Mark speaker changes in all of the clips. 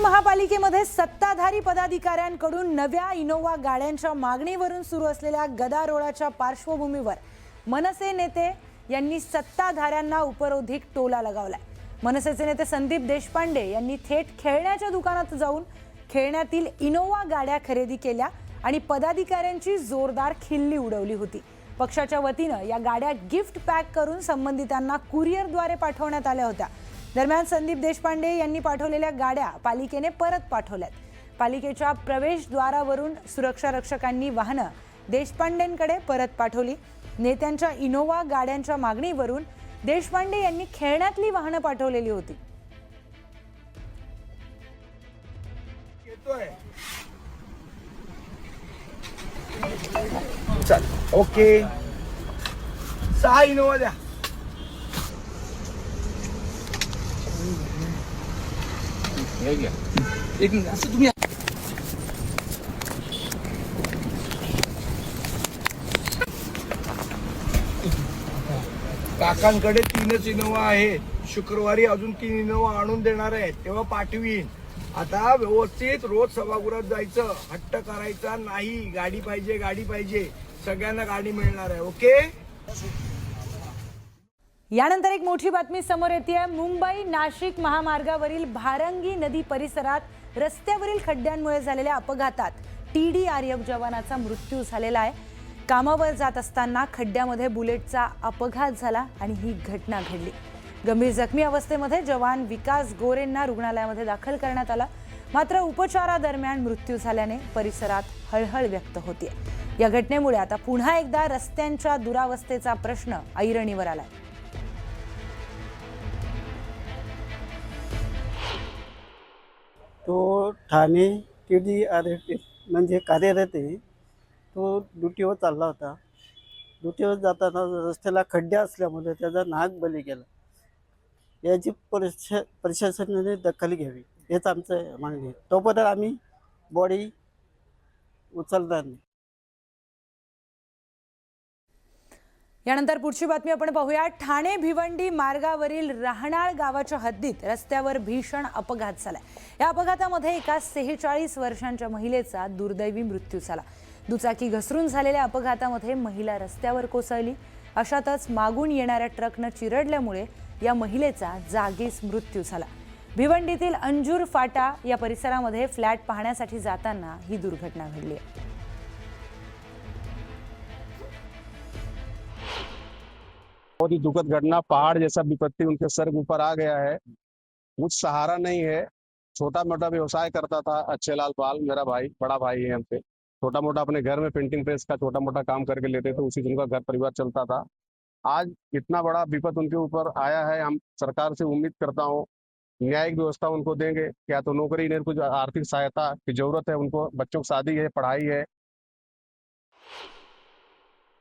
Speaker 1: महापालिकेमध्ये सत्ताधारी पदाधिकाऱ्यांकडून नव्या इनोव्हा गाड्यांच्या मागणीवरून सुरू असलेल्या गदारोळाच्या पार्श्वभूमीवर मनसे नेते यांनी सत्ताधाऱ्यांना उपरोधिक टोला लगावलाय। मनसेचे नेते संदीप देशपांडे यांनी थेट खेळण्याच्या दुकानात जाऊन खेळण्यातील इनोव्हा गाड्या खरेदी केल्या आणि पदाधिकाऱ्यांची जोरदार खिल्ली उडवली होती। पक्षाच्या वतीने या गाड्या गिफ्ट पॅक करून संबंधितांना कुरिअरद्वारे पाठवण्यात आल्या होत्या। दरम्यान संदीप देशपांडे यांनी पाठवलेल्या गाड्या पालिकेने परत पाठवल्यात। पालिकेच्या प्रवेशद्वारावरून सुरक्षा रक्षकांनी वाहनं देशपांडेंकडे परत पाठवली। नेत्यांच्या इनोव्हा गाड्यांच्या मागणीवरून देशपांडे यांनी खेळण्यातली वाहनं पाठवलेली होती।
Speaker 2: चल ओके 6 इनोव्हा द्या। एक मिनिट असं तुम्ही काकांकडे 3च इनोव्हा आहे। शुक्रवारी अजून 3 इनोव्हा आणून देणार आहेत, तेव्हा पाठवीन। आता व्यवस्थित रोज सभागृहात जायचं, हट्ट करायचा नाही। गाडी पाहिजे गाडी पाहिजे, सगळ्यांना गाडी मिळणार आहे। ओके।
Speaker 1: यानंतर एक मोठी बातमी समोर येते। मुंबई नाशिक महामार्गावरील भारंगी नदी परिसरात रस्त्यावरील खड्ड्यांमुळे झालेल्या अपघातात TDRF जवानाचा मृत्यू झालेला आहे। कामावर जात असताना खड्ड्यामध्ये बुलेटचा अपघात झाला आणि ही घटना घडली। गंभीर जखमी अवस्थेमध्ये जवान विकास गोरेंना रुग्णालयामध्ये दाखल करण्यात आला, मात्र उपचारादरम्यान मृत्यू झाल्याने परिसरात हळहळ व्यक्त होते। या घटनेमुळे आता पुन्हा एकदा रस्त्यांच्या दुरावस्थेचा प्रश्न ऐरणीवर आलाय।
Speaker 3: तो ठाणे TDRF म्हणजे कार्यरत आहे। तो ड्युटीवर चालला होता। ड्युटीवर जाताना रस्त्याला खड्डे असल्यामुळे त्याचा नाक बळी गेला। याची प्रशासनाने दखल घ्यावी हेच आमचं मागणी आहे। तोपर्यंत आम्ही बॉडी उचलणार नाही।
Speaker 1: यानंतर पुढची बातमी आपण पाहूया। ठाणे भिवंडी मार्गावरील राहणाळ गावाच्या हद्दीत रस्त्यावर भीषण अपघात झाला। या अपघातामध्ये एका 46 वर्षांच्या महिलेचा दुर्दैवी मृत्यू झाला। दुचाकी घसरून झालेल्या अपघातामध्ये महिला रस्त्यावर कोसळली। अशातच मागून येणाऱ्या ट्रकनं चिरडल्यामुळे या महिलेचा जागीच मृत्यू झाला। भिवंडीतील अंजूर फाटा या परिसरामध्ये फ्लॅट पाहण्यासाठी जाताना ही दुर्घटना घडली आहे।
Speaker 4: बहुत ही दुखद घटना। पहाड़ जैसा विपत्ति उनके सर के ऊपर आ गया है। कुछ सहारा नहीं है। छोटा मोटा व्यवसाय करता था अच्छे लाल पाल, मेरा भाई, बड़ा भाई है हमसे। छोटा मोटा अपने घर में पेंटिंग प्रेस का छोटा मोटा काम करके लेते थे, उसी से उनका घर परिवार चलता था। आज इतना बड़ा विपद उनके ऊपर आया है। हम सरकार से उम्मीद करता हूँ न्यायिक व्यवस्था उनको देंगे, क्या तो नौकरी नहीं, कुछ आर्थिक सहायता की जरूरत है उनको। बच्चों की शादी है, पढ़ाई है।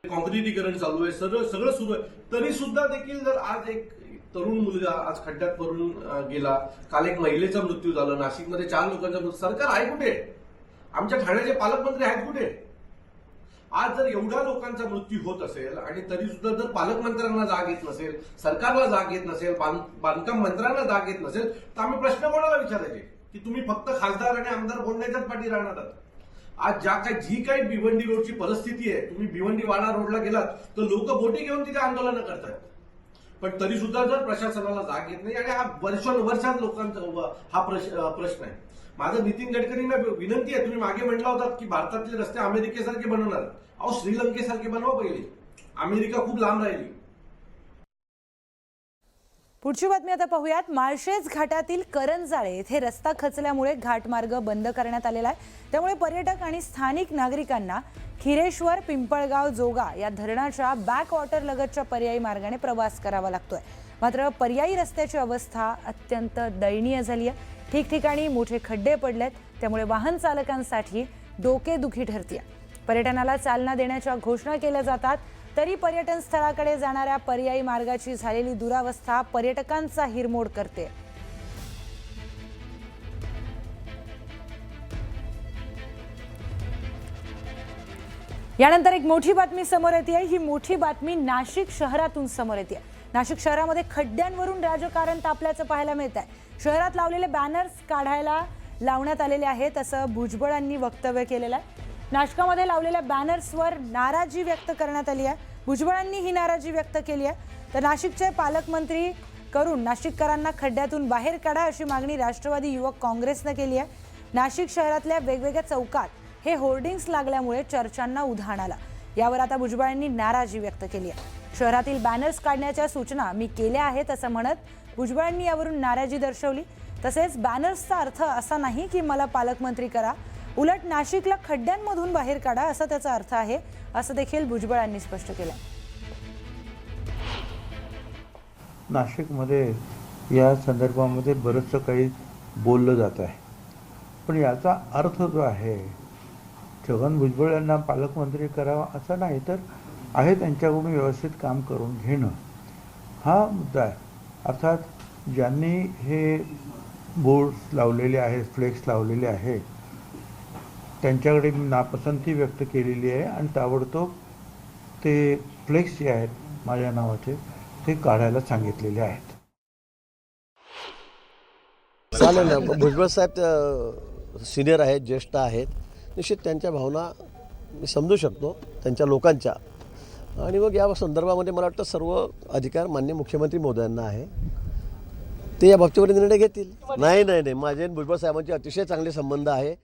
Speaker 5: काँक्रिटीकरण चालू आहे, सगळं सुरू आहे, तरी सुद्धा देखील जर आज एक तरुण मुलगा आज खड्ड्यात पडून गेला, काल एक महिलेचा मृत्यू झाला, नाशिकमध्ये 4 लोकांचा मृत्यू, सरकार आहे कुठे? आमच्या ठाण्याचे पालकमंत्री आहेत कुठे? आज जर एवढ्या लोकांचा मृत्यू होत असेल आणि तरी सुद्धा जर पालकमंत्र्यांना जाग येत नसेल, सरकारला जाग येत नसेल, बांधकाम मंत्र्यांना जाग येत नसेल, तर आम्ही प्रश्न कोणाला विचारायचे की तुम्ही फक्त खासदार आणि आमदार बोलण्याच्याच पाठी राहणार आहात? आज जी काही भिवंडी रोडची परिस्थिती आहे, तुम्ही भिवंडी वाडा रोडला गेलात तर लोक बोटी घेऊन तिथे आंदोलन करतात, पण तरी सुद्धा जर प्रशासनाला जाग येत नाही आणि हा वर्षानुवर्षात लोकांचा हा प्रश्न आहे। माझं नितीन गडकरींना विनंती आहे, तुम्ही मागे म्हटला होता की भारतातले रस्ते अमेरिकेसारखे बनवणार, अहो श्रीलंकेसारखे बनवा पहिले, अमेरिका खूप लांब राहिली।
Speaker 1: पुढची बातमी आता पाहूयात। माळशेज घाटातील करंजाळे येथे रस्ता खचल्यामुळे घाटमार्ग बंद करण्यात आलेला आहे। त्यामुळे पर्यटक आणि स्थानिक नागरिकांना खिरेश्वर, पिंपळगाव, जोगा या धरणाच्या बॅकवॉटर लगतच्या पर्यायी मार्गाने प्रवास करावा लागतोय। मात्र पर्यायी रस्त्याची अवस्था अत्यंत दयनीय झाली आहे। ठिकठिकाणी मोठे खड्डे पडलेत, त्यामुळे वाहन चालकांसाठी डोकेदुखी ठरते। पर्यटनाला चालना देण्याच्या घोषणा केल्या जातात, तरी पर्यटन स्थळाकडे जाणाऱ्या पर्यायी मार्गाची झालेली दुरावस्था पर्यटकांचा हिरमोड करते। यानंतर एक मोठी बातमी समोर येते। ही मोठी बातमी नाशिक शहरातून समोर येते। नाशिक शहरामध्ये खड्ड्यांवरून राजकारण तापल्याचं पाहायला मिळत आहे। शहरात लावलेले बॅनर्स काढायला लावण्यात आलेले आहेत असं भुजबळांनी वक्तव्य केलेलं आहे. नाशकामध्ये लावलेल्या बॅनर्सवर नाराजी व्यक्त करण्यात आली आहे. भुजबळांनी ही नाराजी व्यक्त केली आहे. तर नाशिकचे पालकमंत्री करून नाशिककरांना खड्ड्यातून बाहेर काढा अशी मागणी राष्ट्रवादी युवक काँग्रेसनं केली आहे. नाशिक शहरातल्या वेगवेगळ्या चौकात हे होर्डिंग्स लागल्यामुळे चर्चांना उधाण आलं. यावर आता भुजबळांनी नाराजी व्यक्त केली आहे. शहरातील बॅनर्स काढण्याच्या सूचना मी केल्या आहेत असं म्हणत भुजबळांनी यावरून नाराजी दर्शवली. तसेच बॅनर्सचा अर्थ असा नाही की मला पालकमंत्री करा, उलट नाशिकला खड्ड्यांमधून बाहेर काढा असा त्याचा अर्थ आहे असं देखील भुजबळांनी स्पष्ट केलं.
Speaker 6: नाशिकमध्ये या संदर्भामध्ये बरंचसं काही बोललं जात आहे, पण याचा अर्थ जो आहे छगन भुजबळ यांना पालकमंत्री करावा असं नाही, तर आहे त्यांच्याकडून व्यवस्थित काम करून घेणं हा मुद्दा आहे. अर्थात ज्यांनी हे बोर्ड्स लावलेले आहेत, फ्लेक्स लावलेले आहेत, त्यांच्याकडे मी नापसंती व्यक्त केलेली आहे आणि ताबडतोब ते फ्लेक्स जे आहेत माझ्या नावाचे ते काढायला सांगितलेले आहेत.
Speaker 7: चालेल ना. भुजबळ साहेब सिनियर आहेत, ज्येष्ठ आहेत, निश्चित त्यांच्या भावना मी समजू शकतो त्यांच्या लोकांच्या. आणि मग या संदर्भामध्ये मला वाटतं सर्व अधिकार माननीय मुख्यमंत्री महोदयांना आहे, ते या बाबतीवर निर्णय घेतील. नाही, माझे भुजबळ साहेबांचे अतिशय चांगले संबंध आहे.